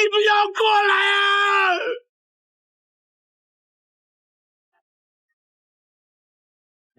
你不要过来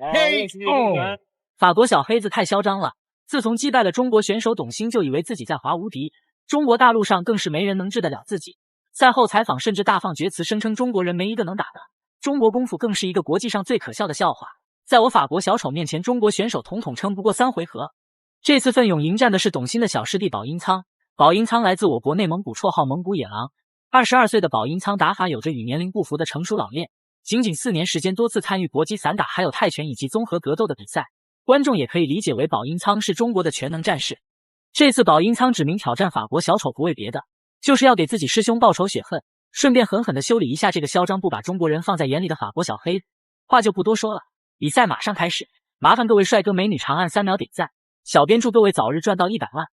啊！嘿哦，法国小黑子太嚣张了。自从击败了中国选手董卿，就以为自己在华无敌，中国大陆上更是没人能治得了自己。赛后采访甚至大放厥词，声称中国人没一个能打的，中国功夫更是一个国际上最可笑的笑话。在我法国小丑面前，中国选手统统撑不过3回合。这次奋勇迎战的是董卿的小师弟保英仓。保英仓来自我国内蒙古，绰号蒙古野狼。22岁的保英仓打法有着与年龄不符的成熟老练，仅4年时间多次参与搏击散打还有泰拳以及综合格斗的比赛，观众也可以理解为保英仓是中国的全能战士。这次保英仓指名挑战法国小丑不为别的，就是要给自己师兄报仇雪恨，顺便狠狠地修理一下这个嚣张不把中国人放在眼里的法国小黑。话就不多说了，比赛马上开始，麻烦各位帅哥美女长按3秒点赞，小编祝各位早日赚到100万。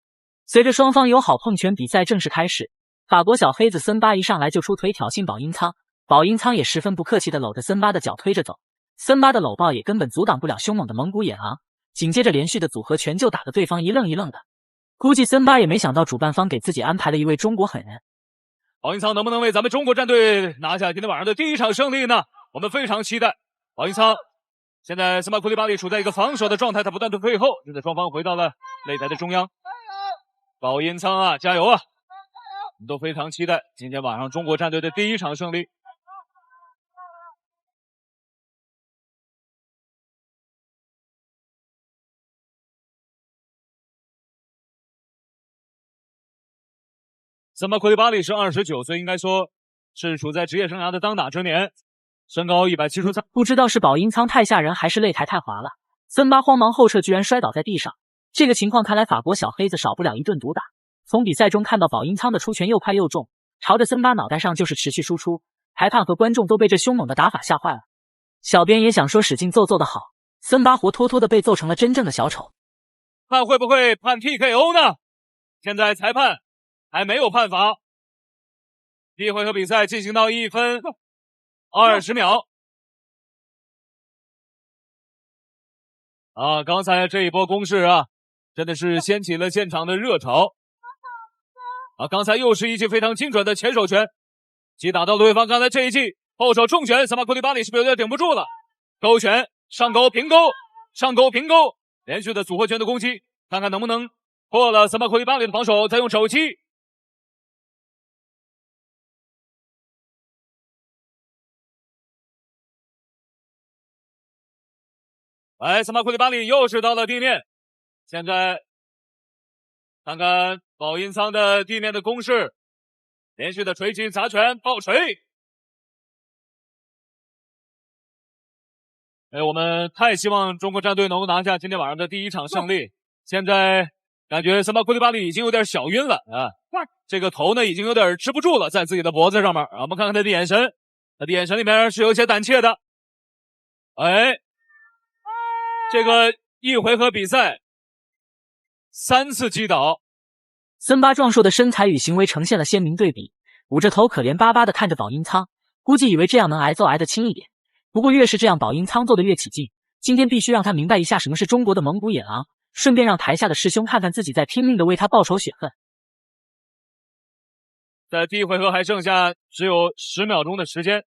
随着双方友好碰拳，比赛正式开始。法国小黑子森巴一上来就出腿挑衅保英仓，保英仓也十分不客气地搂着森巴的脚推着走，森巴的搂抱也根本阻挡不了凶猛的蒙古野狼，紧接着连续的组合拳就打得对方一愣一愣的。估计森巴也没想到主办方给自己安排了一位中国狠人。保英仓能不能为咱们中国战队拿下今天晚上的第1场胜利呢？我们非常期待。保英仓现在森巴库利巴利处在一个防守的状态，他不断的退后，现在双方回到了擂台的中央。保英仓啊，加油啊！我们都非常期待今天晚上中国战队的第1场胜利。森巴库利巴利是29岁，应该说是处在职业生涯的当打之年，身高173。不知道是保英仓太吓人，还是擂台太滑了，森巴慌忙后撤，居然摔倒在地上。这个情况看来法国小黑子少不了一顿毒打。从比赛中看到保英仓的出拳又快又重，朝着森巴脑袋上就是持续输出，裁判和观众都被这凶猛的打法吓坏了。小编也想说使劲揍的好，森巴活脱脱的被揍成了真正的小丑。看会不会判 TKO 呢？现在裁判还没有判罚。第1回合比赛进行到1分20秒。刚才这一波攻势啊，真的是掀起了现场的热潮。刚才又是一记非常精准的前手拳，击打到对方。刚才这一记后手重拳，森巴库利巴利是不是有点顶不住了？勾拳上勾平勾，上勾平勾，连续的组合拳的攻击，看看能不能破了森巴库利巴利的防守，再用手击。森巴库利巴利又是到了地面，现在看看保英仓的地面的攻势，连续的锤击砸拳爆锤。我们太希望中国战队能够拿下今天晚上的第1场胜利。现在感觉森巴库利巴利已经有点小晕了啊，这个头呢已经有点支不住了，在自己的脖子上面我们看看他的眼神，他的眼神里面是有些胆怯的。这个1回合比赛3次击倒，森巴壮硕的身材与行为呈现了鲜明对比，捂着头可怜巴巴的看着保英仓，估计以为这样能挨揍挨得轻一点。不过越是这样，保英仓揍得越起劲。今天必须让他明白一下什么是中国的蒙古野狼，顺便让台下的师兄看看自己在拼命的为他报仇雪恨。在第1回合还剩下只有10秒钟的时间。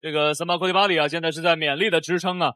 这个森巴库利巴利啊，现在是在勉力的支撑啊。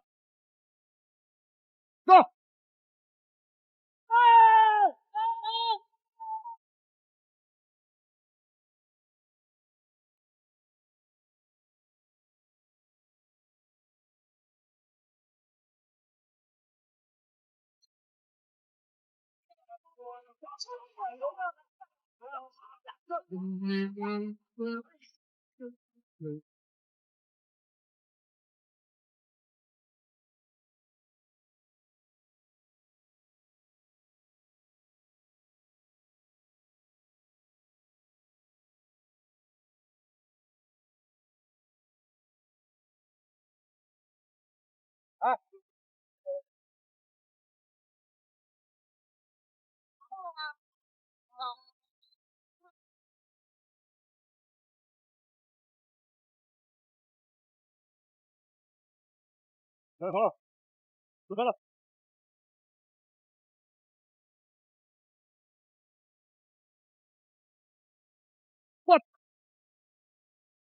好了，不看了。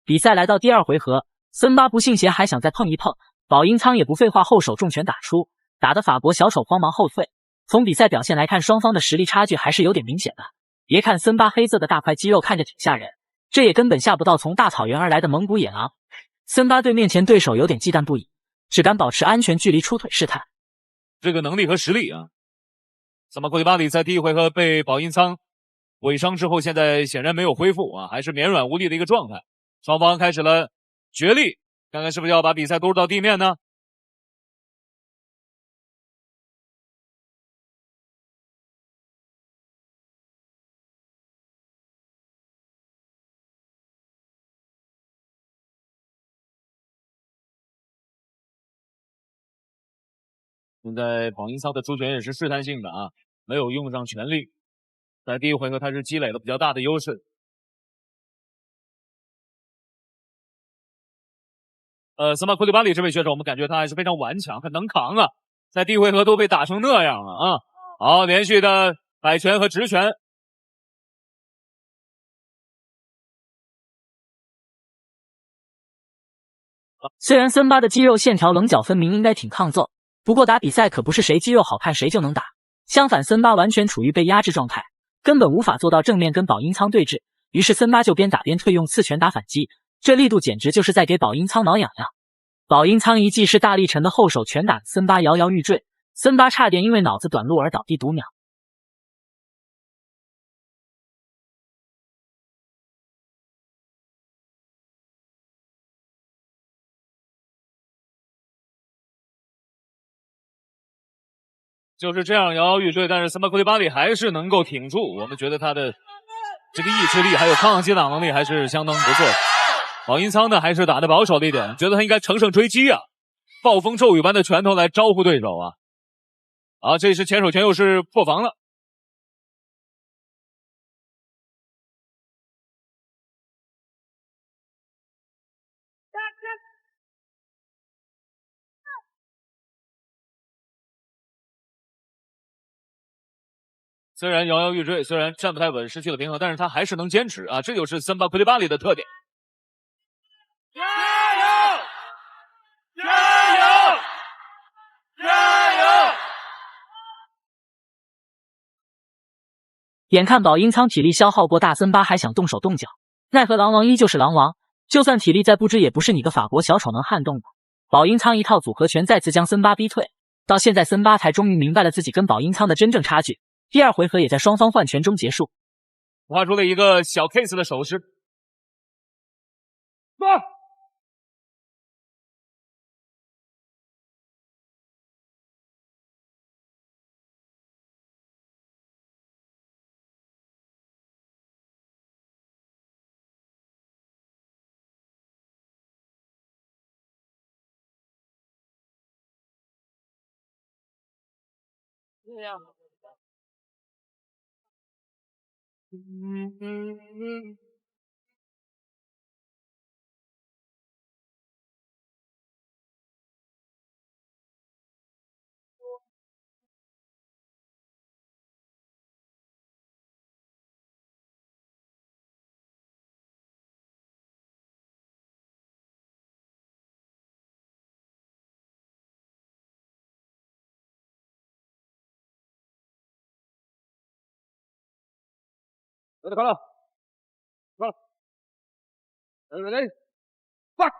比赛来到第二回合，森巴不信邪，还想再碰一碰。保英仓也不废话，后手重拳打出，打得法国小丑慌忙后退。从比赛表现来看，双方的实力差距还是有点明显的。别看森巴黑色的大块肌肉看着挺吓人，这也根本吓不到从大草原而来的蒙古野狼。森巴对面前对手有点忌惮不已，只敢保持安全距离出腿试探。这个能力和实力啊，萨马库里巴里在第一回合被保英仓毁伤之后，现在显然没有恢复啊，还是绵软无力的一个状态。双方开始了角力，看看是不是要把比赛丢到地面呢？现在保英仓的出拳也是试探性的啊，没有用上全力。在第一回合他是积累了比较大的优势。萨马库里巴里这位选手，我们感觉他还是非常顽强，很能扛啊，在第一回合都被打成那样了啊！好，连续的摆拳和直拳。虽然森巴的肌肉线条棱角分明，应该挺抗揍，不过打比赛可不是谁肌肉好看谁就能打。相反，森巴完全处于被压制状态，根本无法做到正面跟保英仓对峙。于是森巴就边打边退，用刺拳打反击，这力度简直就是在给保英仓挠痒痒。保英仓一记势大力沉的后手拳打森巴摇摇欲坠，森巴差点因为脑子短路而倒地读秒。就是这样摇摇欲坠，但是萨马库里巴里还是能够挺住。我们觉得他的这个意志力还有抗击打能力还是相当不错的。保英仓呢还是打得保守了一点，觉得他应该乘胜追击啊，暴风骤雨般的拳头来招呼对手啊！啊，这是前手拳又是破防了。虽然摇摇欲坠，虽然站不太稳，失去了平衡，但是他还是能坚持啊！这就是森巴库里巴里的特点。加油！加油！加油！眼看保英仓体力消耗过大，森巴还想动手动脚，奈何狼王依旧是狼王，就算体力再不支，也不是你个法国小丑能撼动的。保英仓一套组合拳再次将森巴逼退，到现在森巴才终于明白了自己跟保英仓的真正差距。第二回合也在双方换拳中结束，画出了一个小 case 的手势。这样。有点高了，高了，来，放。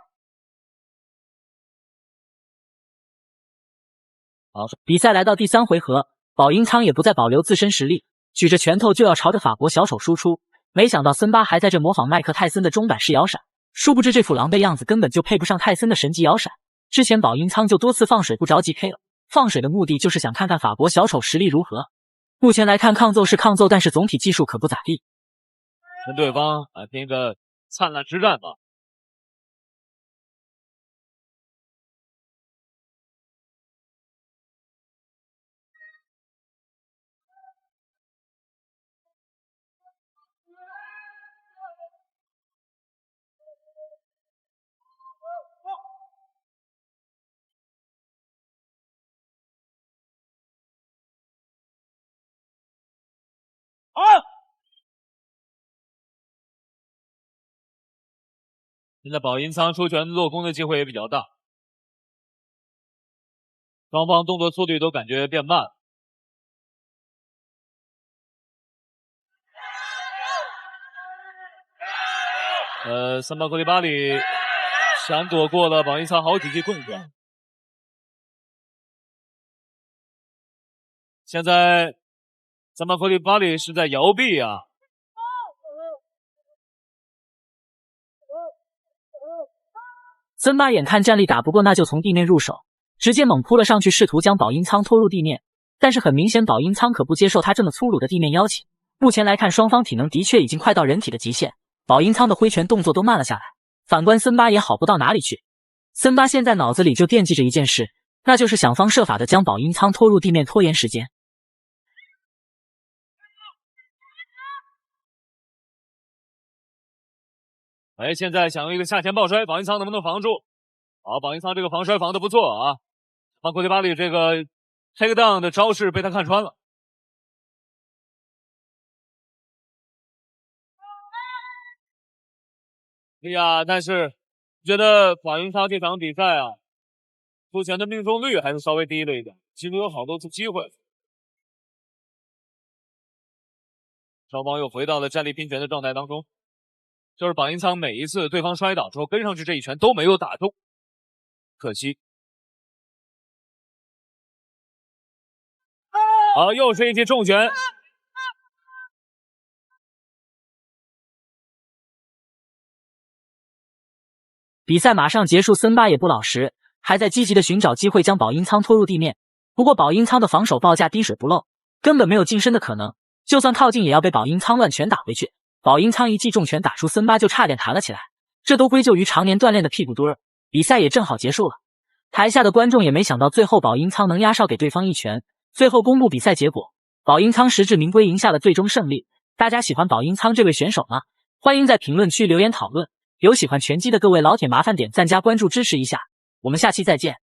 好，比赛来到第三回合，保英仓也不再保留自身实力，举着拳头就要朝着法国小丑输出。没想到森巴还在这模仿麦克泰森的中板式摇闪，殊不知这副狼狈样子根本就配不上泰森的神级摇闪。之前保英仓就多次放水不着急 K 了，放水的目的就是想看看法国小丑实力如何。目前来看抗揍是抗揍，但是总体技术可不咋地。跟对方拼个灿烂之战吧。现在保银仓出拳落空的机会也比较大，双方动作速率都感觉变慢了。三八库里巴里闪躲过了保银仓好几记棍拳。现在三八库里巴里是在摇臂啊。森巴眼看战力打不过，那就从地面入手，直接猛扑了上去，试图将保银仓拖入地面。但是很明显，保银仓可不接受他这么粗鲁的地面邀请。目前来看，双方体能的确已经快到人体的极限，保银仓的挥拳动作都慢了下来。反观森巴也好不到哪里去，森巴现在脑子里就惦记着一件事，那就是想方设法的将保银仓拖入地面，拖延时间。现在想用一个下前抱摔，保银仓能不能防住？好，保银仓这个防摔防的不错啊。巴库里巴里这个 take down 的招式被他看穿了。哎呀，但是觉得保银仓这场比赛啊，出拳的命中率还是稍微低了一点，其实有好多次机会。双方又回到了站立拼拳的状态当中。就是保银仓每一次对方摔倒之后跟上去这一拳都没有打中，可惜。好，又是一记重拳。比赛马上结束，森巴也不老实，还在积极的寻找机会将保银仓拖入地面。不过保银仓的防守报价滴水不漏，根本没有近身的可能，就算靠近也要被保银仓乱拳打回去。保银仓一记重拳打出，森巴就差点弹了起来，这都归咎于常年锻炼的屁股墩儿。比赛也正好结束了，台下的观众也没想到最后保银仓能压哨给对方一拳。最后公布比赛结果，保银仓实至名归赢下了最终胜利。大家喜欢保银仓这位选手吗？欢迎在评论区留言讨论。有喜欢拳击的各位老铁麻烦点赞加关注支持一下，我们下期再见。